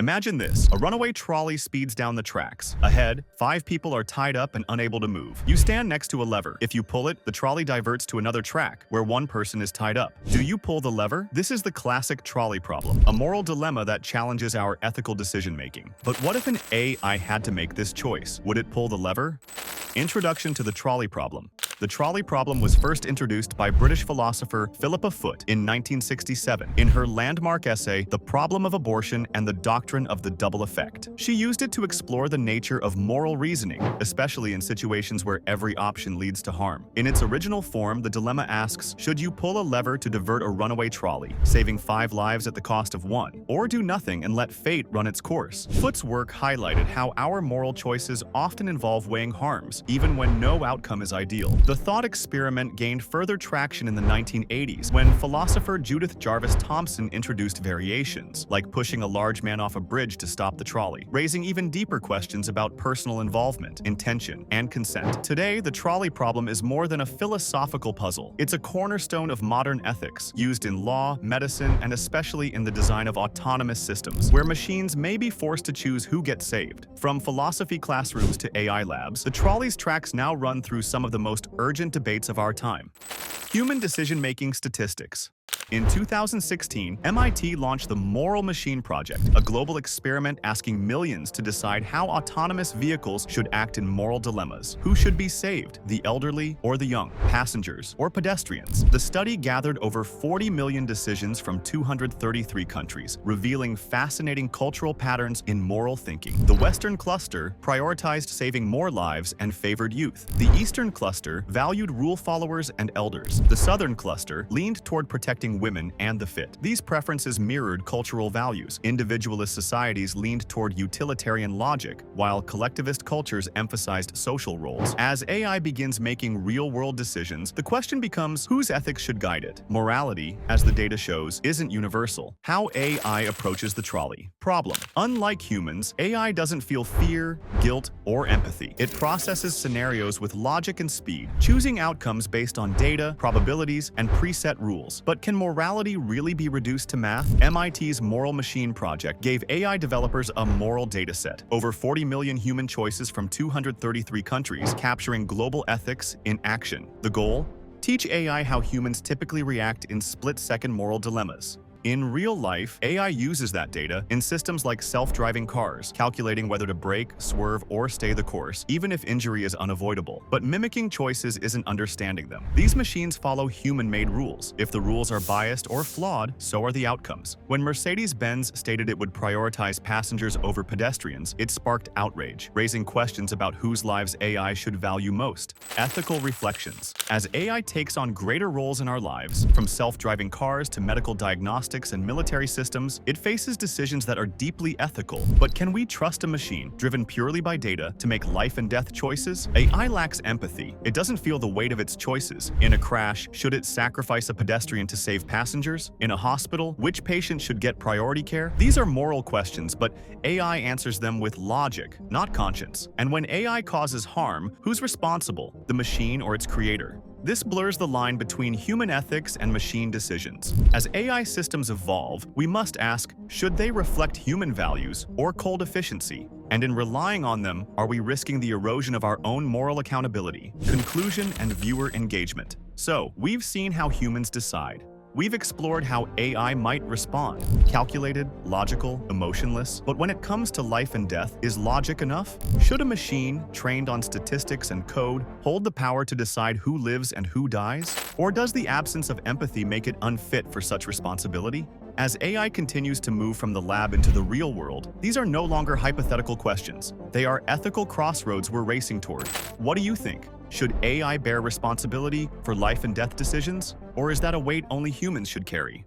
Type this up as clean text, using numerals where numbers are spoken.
Imagine this. A runaway trolley speeds down the tracks. Ahead, 5 people are tied up and unable to move. You stand next to a lever. If you pull it, the trolley diverts to another track, where one person is tied up. Do you pull the lever? This is the classic trolley problem, a moral dilemma that challenges our ethical decision-making. But what if an AI had to make this choice? Would it pull the lever? Introduction to the trolley problem. The trolley problem was first introduced by British philosopher Philippa Foot in 1967 in her landmark essay, The Problem of Abortion and the Doctrine of the Double Effect. She used it to explore the nature of moral reasoning, especially in situations where every option leads to harm. In its original form, the dilemma asks, should you pull a lever to divert a runaway trolley, saving 5 lives at the cost of 1, or do nothing and let fate run its course? Foot's work highlighted how our moral choices often involve weighing harms, even when no outcome is ideal. The thought experiment gained further traction in the 1980s when philosopher Judith Jarvis Thomson introduced variations, like pushing a large man off a bridge to stop the trolley, raising even deeper questions about personal involvement, intention, and consent. Today, the trolley problem is more than a philosophical puzzle. It's a cornerstone of modern ethics, used in law, medicine, and especially in the design of autonomous systems, where machines may be forced to choose who gets saved. From philosophy classrooms to AI labs, the trolley's tracks now run through some of the most urgent debates of our time. Human decision-making statistics. In 2016, MIT launched the Moral Machine Project, a global experiment asking millions to decide how autonomous vehicles should act in moral dilemmas. Who should be saved, the elderly or the young, passengers or pedestrians? The study gathered over 40 million decisions from 233 countries, revealing fascinating cultural patterns in moral thinking. The Western cluster prioritized saving more lives and favored youth. The Eastern cluster valued rule followers and elders. The Southern cluster leaned toward protecting women and the fit. These preferences mirrored cultural values. Individualist societies leaned toward utilitarian logic, while collectivist cultures emphasized social roles. As AI begins making real-world decisions, the question becomes whose ethics should guide it. Morality, as the data shows, isn't universal. How AI approaches the trolley problem. Unlike humans, AI doesn't feel fear, guilt, or empathy. It processes scenarios with logic and speed, choosing outcomes based on data, probabilities, and preset rules. But can morality really be reduced to math? MIT's Moral Machine Project gave AI developers a moral dataset, over 40 million human choices from 233 countries, capturing global ethics in action. The goal? Teach AI how humans typically react in split-second moral dilemmas. In real life, AI uses that data in systems like self-driving cars, calculating whether to brake, swerve, or stay the course, even if injury is unavoidable. But mimicking choices isn't understanding them. These machines follow human-made rules. If the rules are biased or flawed, so are the outcomes. When Mercedes-Benz stated it would prioritize passengers over pedestrians, it sparked outrage, raising questions about whose lives AI should value most. Ethical reflections. As AI takes on greater roles in our lives, from self-driving cars to medical diagnostics and military systems, it faces decisions that are deeply ethical. But can we trust a machine, driven purely by data, to make life and death choices? AI lacks empathy. It doesn't feel the weight of its choices. In a crash, should it sacrifice a pedestrian to save passengers? In a hospital, which patient should get priority care? These are moral questions, but AI answers them with logic, not conscience. And when AI causes harm, who's responsible? The machine or its creator? This blurs the line between human ethics and machine decisions. As AI systems evolve, we must ask, should they reflect human values or cold efficiency? And in relying on them, are we risking the erosion of our own moral accountability? Conclusion and viewer engagement. So, we've seen how humans decide. We've explored how AI might respond, calculated, logical, emotionless. But when it comes to life and death, is logic enough? Should a machine, trained on statistics and code, hold the power to decide who lives and who dies? Or does the absence of empathy make it unfit for such responsibility? As AI continues to move from the lab into the real world, these are no longer hypothetical questions. They are ethical crossroads we're racing toward. What do you think? Should AI bear responsibility for life and death decisions? Or is that a weight only humans should carry?